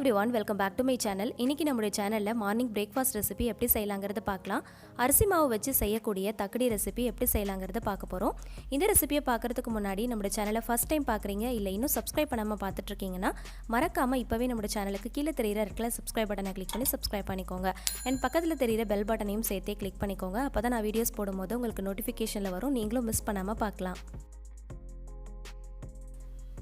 everyone, welcome back to my channel. இன்னைக்கு நம்மளுடைய சேனல்ல மார்னிங் பிரேக்ஃபாஸ்ட் ரெசிபி எப்படி செய்யலாம்ங்கறத பார்க்கலாம். அரிசி மாவு வச்சு செய்யக்கூடிய தக்கடி ரெசிபி எப்படி செய்யலாம்ங்கறத பார்க்க போறோம். இந்த ரெசிபியை பார்க்கிறதுக்கு முன்னாடி நம்மளுடைய சேனலை ஃபர்ஸ்ட் டைம் பார்க்கறீங்க இல்ல இன்னும் சப்ஸ்கிரைப் பண்ணாம பார்த்துட்டு இருக்கீங்கன்னா மறக்காம இப்பவே நம்மளுடைய சேனலுக்கு கீழ தெரியுற ரெட் கலர் சப்ஸ்கிரைப் பட்டனை கிளிக் பண்ணி சப்ஸ்கிரைப் பண்ணிக்கோங்க. and பக்கத்துல தெரியுற பெல் பட்டனையும் சேர்த்தே கிளிக் பண்ணிக்கோங்க. அப்பதான் நான் வீடியோஸ் போடும்போது உங்களுக்கு நோட்டிஃபிகேஷன்ல வரும். நீங்களும் மிஸ் பண்ணாம பார்க்கலாம்.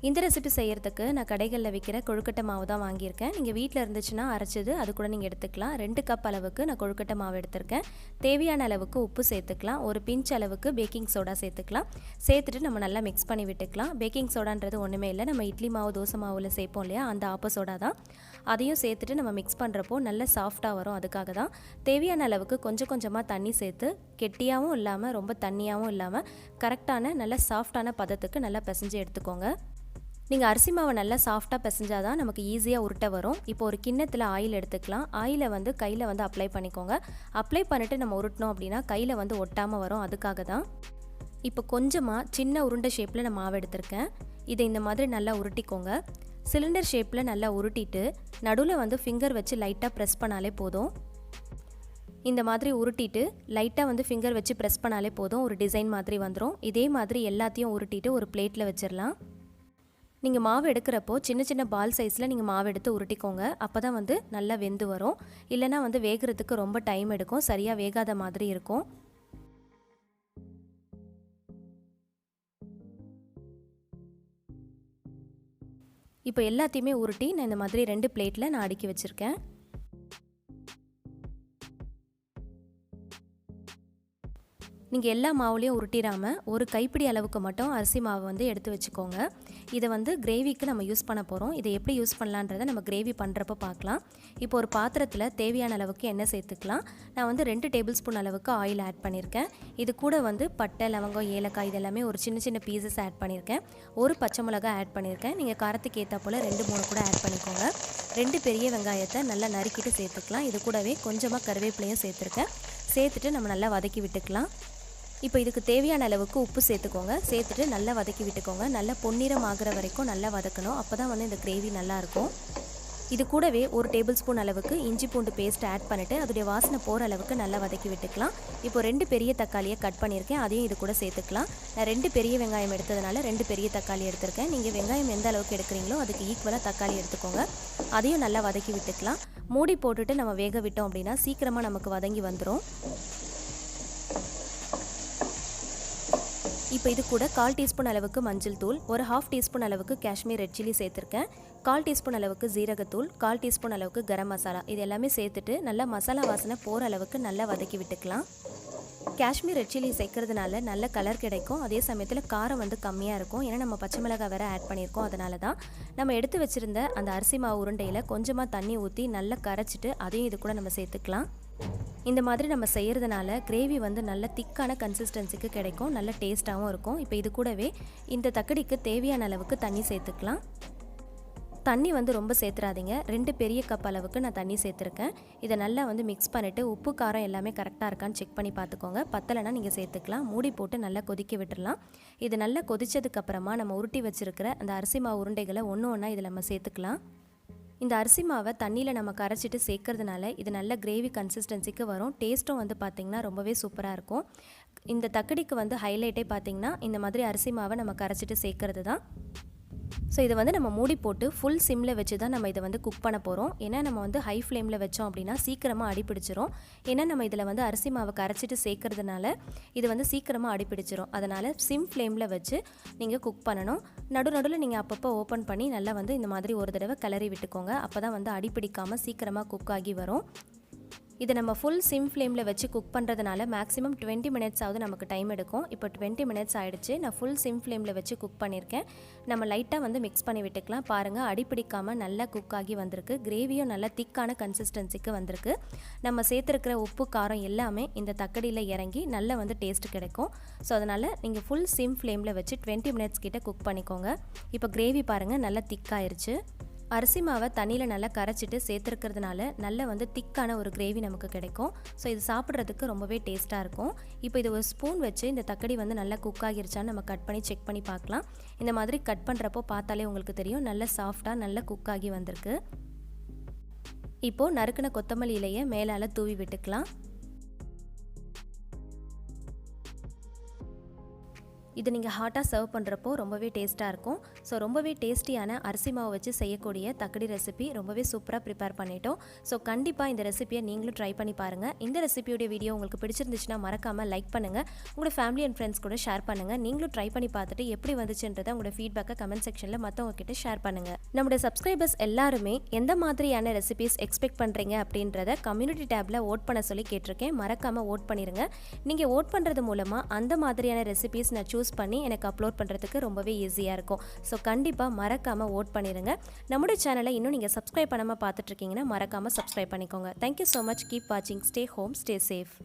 இந்த ரெசிபி செய்யறதுக்கு நான் கடைகளில் விற்கிற கொழுக்கட்டை மாவு தான் வாங்கியிருக்கேன். நீங்கள் வீட்டில் இருந்துச்சுன்னா அரைச்சது அது கூட நீங்கள் எடுத்துக்கலாம். 2 கப் அளவுக்கு நான் கொழுக்கட்டை மாவு எடுத்திருக்கேன். தேவையான அளவுக்கு உப்பு சேர்த்துக்கலாம். ஒரு பிஞ்ச் அளவுக்கு பேக்கிங் சோடா சேர்த்துக்கலாம். சேர்த்துட்டு நம்ம நல்லா மிக்ஸ் பண்ணி விட்டுக்கலாம். பேக்கிங் சோடான்றது ஒன்றுமே இல்லை, நம்ம இட்லி மாவு தோசை மாவில் சேர்ப்போம் இல்லையா, அந்த ஆப்ப சோடா தான். அதையும் சேர்த்துட்டு நம்ம மிக்ஸ் பண்ணுறப்போ நல்லா சாஃப்டாக வரும். அதுக்காக தான் தேவையான அளவுக்கு கொஞ்சம் கொஞ்சமாக தண்ணி சேர்த்து கெட்டியாகவும் இல்லாமல் ரொம்ப தண்ணியாகவும் இல்லாமல் கரெக்டான நல்ல சாஃப்டான பதத்துக்கு நல்லா பிசைஞ்சு எடுத்துக்கோங்க. நீங்கள் அரிசி மாவை நல்லா சாஃப்டாக பிசைஞ்சால் தான் நமக்கு ஈஸியாக உருட்ட வரும். இப்போ ஒரு கிண்ணத்தில் ஆயில் எடுத்துக்கலாம். ஆயிலை கையில் அப்ளை பண்ணிக்கோங்க. அப்ளை பண்ணிவிட்டு நம்ம உருட்டினோம் அப்படின்னா கையில் ஒட்டாமல் வரும். அதுக்காக தான் இப்போ கொஞ்சமாக சின்ன உருண்டை ஷேப்பில் நான் மாவு எடுத்திருக்கேன். இதை இந்த மாதிரி நல்லா உருட்டிக்கோங்க. சிலிண்டர் ஷேப்பில் நல்லா உருட்டிட்டு நடுவில் ஃபிங்கர் வச்சு லைட்டாக ப்ரெஸ் பண்ணாலே போதும். இந்த மாதிரி உருட்டிட்டு லைட்டாக ஃபிங்கர் வச்சு ப்ரெஸ் பண்ணாலே போதும். ஒரு டிசைன் மாதிரி வந்துடும். இதே மாதிரி எல்லாத்தையும் உருட்டிட்டு ஒரு பிளேட்டில் வச்சிடலாம். நீங்கள் மாவு எடுக்கிறப்போ சின்ன சின்ன பால் சைஸில் நீங்கள் மாவு எடுத்து உருட்டிக்கோங்க. அப்போ தான் நல்லா வெந்து வரும். இல்லைனா வேகிறதுக்கு ரொம்ப டைம் எடுக்கும், சரியாக வேகாத மாதிரி இருக்கும். இப்போ எல்லாத்தையுமே உருட்டி நான் இந்த மாதிரி 2 பிளேட்டில் நான் அடுக்கி வச்சுருக்கேன். நீங்கள் எல்லா மாவுலேயும் உருட்டிடாமல் ஒரு கைப்பிடி அளவுக்கு மட்டும் அரிசி மாவு எடுத்து வச்சுக்கோங்க. இதை கிரேவிக்கு நம்ம யூஸ் பண்ண போகிறோம். இதை எப்படி யூஸ் பண்ணலான்றதை நம்ம கிரேவி பண்ணுறப்போ பார்க்கலாம். இப்போ ஒரு பாத்திரத்தில் தேவையான அளவுக்கு எண்ணெய் சேர்த்துக்கலாம். நான் 2 டேபிள் ஸ்பூன் அளவுக்கு ஆயில் ஆட் பண்ணியிருக்கேன். இது கூட பட்டை, லவங்கம், ஏலக்காய் இதெல்லாமே ஒரு சின்ன சின்ன பீசஸ் ஆட் பண்ணியிருக்கேன். ஒரு பச்சை மிளகாய் ஆட் பண்ணியிருக்கேன். நீங்கள் காரத்துக்கு ஏற்ற போல் 2-3 கூட ஆட் பண்ணிக்கோங்க. 2 பெரிய வெங்காயத்தை நல்லா நறுக்கிட்டு சேர்த்துக்கலாம். இது கூடவே கொஞ்சமாக கருவேப்பிலையும் சேர்த்துருக்கேன். சேர்த்துட்டு நம்ம நல்லா வதக்கி விட்டுக்கலாம். இப்போ இதுக்கு தேவையான அளவுக்கு உப்பு சேர்த்துக்கோங்க. சேர்த்துட்டு நல்லா வதக்கி விட்டுக்கோங்க. நல்லா பொன்னிறம் ஆகிற வரைக்கும் நல்லா வதக்கணும். அப்போ தான் இந்த கிரேவி நல்லாயிருக்கும். இது கூடவே ஒரு டேபிள் ஸ்பூன் அளவுக்கு இஞ்சி பூண்டு பேஸ்ட் ஆட் பண்ணிவிட்டு அதோடைய வாசனை போகிற அளவுக்கு நல்லா வதக்கி விட்டுக்கலாம். இப்போ 2 பெரிய தக்காளியை கட் பண்ணியிருக்கேன். அதையும் இது கூட சேர்த்துக்கலாம். நான் 2 பெரிய வெங்காயம் எடுத்ததுனால 2 பெரிய தக்காளி எடுத்திருக்கேன். நீங்கள் வெங்காயம் எந்த அளவுக்கு எடுக்கிறீங்களோ அதுக்கு ஈக்குவலாக தக்காளி எடுத்துக்கோங்க. அதையும் நல்லா வதக்கி விட்டுக்கலாம். மூடி போட்டுட்டு நம்ம வேக விட்டோம் அப்படின்னா சீக்கிரமாக நமக்கு வதங்கி வந்துடும். இப்போ இது கூட 1/4 டீஸ்பூன் அளவுக்கு மஞ்சள் தூள், ஒரு 1/2 டீஸ்பூன் அளவுக்கு காஷ்மீர் ரெட் சில்லி சேர்த்துருக்கேன். 1/4 டீஸ்பூன் அளவுக்கு ஜீரகத்தூள், 1/4 டீஸ்பூன் அளவுக்கு கரம் மசாலா, இது எல்லாமே சேர்த்துட்டு நல்லா மசாலா வாசனை போகிற அளவுக்கு நல்லா வதக்கி விட்டுக்கலாம். காஷ்மீர் ரெட் சில்லி சேர்க்கறதுனால நல்ல கலர் கிடைக்கும். அதே சமயத்தில் காரம் கம்மியாக இருக்கும். ஏன்னா நம்ம பச்சை மிளகாய் வேறு ஆட் பண்ணியிருக்கோம். அதனால தான் நம்ம எடுத்து வச்சுருந்த அந்த அரிசி மாவு உருண்டையில் கொஞ்சமாக தண்ணி ஊற்றி நல்லா கரைச்சிட்டு அதையும் இது கூட நம்ம சேர்த்துக்கலாம். இந்த மாதிரி நம்ம செய்கிறதுனால கிரேவி நல்ல திக்கான கன்சிஸ்டன்சிக்கு கிடைக்கும். நல்ல டேஸ்ட்டாகவும் இருக்கும். இப்போ இது கூடவே இந்த தக்கடிக்கு தேவையான அளவுக்கு தண்ணி சேர்த்துக்கலாம். தண்ணி ரொம்ப சேர்த்துறாதீங்க. 2 பெரிய கப் அளவுக்கு நான் தண்ணி சேர்த்துருக்கேன். இதை நல்லா மிக்ஸ் பண்ணிவிட்டு உப்பு காரம் எல்லாமே கரெக்டாக இருக்கான்னு செக் பண்ணி பார்த்துக்கோங்க. பத்தலைன்னா நீங்கள் சேர்த்துக்கலாம். மூடி போட்டு நல்லா கொதிக்க விட்டுடலாம். இது நல்லா கொதிச்சதுக்கப்புறமா நம்ம உருட்டி வச்சுருக்கிற அந்த அரிசி மாவு உருண்டைகளை ஒன்று ஒன்றா இதில் நம்ம சேர்த்துக்கலாம். இந்த அரிசி மாவை தண்ணியில் நம்ம கரைச்சிட்டு சேர்க்கறதுனால இது நல்ல கிரேவி கன்சிஸ்டன்சிக்கு வரும். டேஸ்ட்டும் பார்த்திங்கன்னா ரொம்பவே சூப்பராக இருக்கும். இந்த தக்கடிக்கு ஹைலைட்டே பார்த்திங்கன்னா இந்த மாதிரி அரிசி மாவை நம்ம கரைச்சிட்டு சேர்க்கறது தான். ஸோ இதை நம்ம மூடி போட்டு ஃபுல் சிம்மில் வச்சு தான் நம்ம இதை குக் பண்ண போகிறோம். ஏன்னா நம்ம ஹை ஃப்ளேமில் வச்சோம் அப்படின்னா சீக்கிரமாக அடிப்பிடிச்சிரும். ஏன்னா நம்ம இதில் அரிசி மாவை கரைச்சிட்டு சேர்க்கறதுனால இது சீக்கிரமாக அடிப்பிடிச்சிரும். அதனால் சிம் ஃப்ளேமில் வச்சு நீங்கள் குக் பண்ணணும். நடுவில் நீங்கள் அப்பப்போ ஓப்பன் பண்ணி நல்லா இந்த மாதிரி ஒரு தடவை கிளறி விட்டுக்கோங்க. அப்போ தான் அடிப்பிடிக்காமல் சீக்கிரமாக குக் ஆகி வரும். இதை நம்ம ஃபுல் சிம் ஃப்ளேமில் வச்சு குக் பண்ணுறதுனால மேக்ஸிமம் 20 மினிட்ஸ் ஆகுது நமக்கு டைம் எடுக்கும். இப்போ 20 மினிட்ஸ் ஆகிடுச்சு. நான் ஃபுல் சிம் ஃப்ளேமில் வச்சு குக் பண்ணியிருக்கேன். நம்ம லைட்டாக மிக்ஸ் பண்ணி விட்டுக்கலாம். பாருங்கள், அடிப்பிடிக்காமல் நல்லா குக் ஆகி வந்திருக்கு. கிரேவியும் நல்லா திக்கான கன்சிஸ்டன்சிக்கு வந்திருக்கு. நம்ம சேர்த்துருக்கிற உப்பு காரம் எல்லாமே இந்த தக்கடியில் இறங்கி நல்லா டேஸ்ட் கிடைக்கும். ஸோ அதனால் நீங்கள் ஃபுல் சிம் ஃப்ளேமில் வச்சு 20 மினிட்ஸ் கிட்ட குக் பண்ணிக்கோங்க. இப்போ கிரேவி பாருங்கள் நல்லா திக்காயிருச்சு. அரிசி மாவை தண்ணியில் நல்லா கரைச்சிட்டு சேர்த்துருக்கிறதுனால நல்ல திக்கான ஒரு கிரேவி நமக்கு கிடைக்கும். ஸோ இது சாப்பிட்றதுக்கு ரொம்பவே டேஸ்ட்டாக இருக்கும். இப்போ இது ஒரு ஸ்பூன் வச்சு இந்த தக்கடி நல்லா குக் ஆகிருச்சான்னு நம்ம கட் பண்ணி செக் பண்ணி பார்க்கலாம். இந்த மாதிரி கட் பண்ணுறப்போ பார்த்தாலே உங்களுக்கு தெரியும் நல்ல சாஃப்டாக நல்ல குக் ஆகி வந்திருக்கு. இப்போது நறுக்கின கொத்தமல்லி இலையை மேலால் தூவி விட்டுக்கலாம். இது நீங்கள் ஹாட்டாக சர்வ் பண்ணுறப்போ ரொம்பவே டேஸ்ட்டாக இருக்கும். ஸோ ரொம்பவே டேஸ்டியான அரிசி மாவு வச்சு செய்யக்கூடிய தக்கடி ரெசிபி ரொம்பவே சூப்பராக ப்ரிப்பேர் பண்ணிட்டோம். ஸோ கண்டிப்பாக இந்த ரெசிபியை நீங்களும் ட்ரை பண்ணி பாருங்கள். இந்த ரெசிபியோடைய வீடியோ உங்களுக்கு பிடிச்சிருந்துச்சுன்னா மறக்காமல் லைக் பண்ணுங்கள், உங்களோட ஃபேமிலி அண்ட் ஃப்ரெண்ட்ஸ் கூட ஷேர் பண்ணுங்கள். நீங்களும் ட்ரை பண்ணி பார்த்துட்டு எப்படி வந்துச்சுன்றதை உங்களோட ஃபீட்பேக்கை கமெண்ட் செக்ஷனில் மற்றவங்க கிட்ட ஷேர் பண்ணுங்கள். நம்முடைய சப்ஸ்கிரைபர்ஸ் எல்லாருமே எந்த மாதிரியான ரெசிபிஸ் எக்ஸ்பெக்ட் பண்ணுறீங்க அப்படின்றத கம்யூனிட்டி டேப்பில் ஓட் பண்ண சொல்லி கேட்டிருக்கேன். மறக்காமல் ஓட் பண்ணிடுங்க. நீங்கள் ஓட் பண்ணுறது மூலமாக அந்த மாதிரியான ரெசிபிஸ் நான் சூஸ் பண்ணி எனக்கு அப்லோட் பண்ணுறதுக்கு ரொம்பவே ஈஸியாக இருக்கும். ஸோ கண்டிப்பாக மறக்காமல் ஓட் பண்ணிடுங்க. நம்முடைய சேனலை இன்னும் நீங்கள் சப்ஸ்கிரைப் பண்ணாமல் பார்த்துட்ருக்கீங்கன்னா மறக்காமல் சப்ஸ்கிரைப் பண்ணிக்கோங்க. Thank you so much. கீப் வாட்சிங். Stay home, stay safe.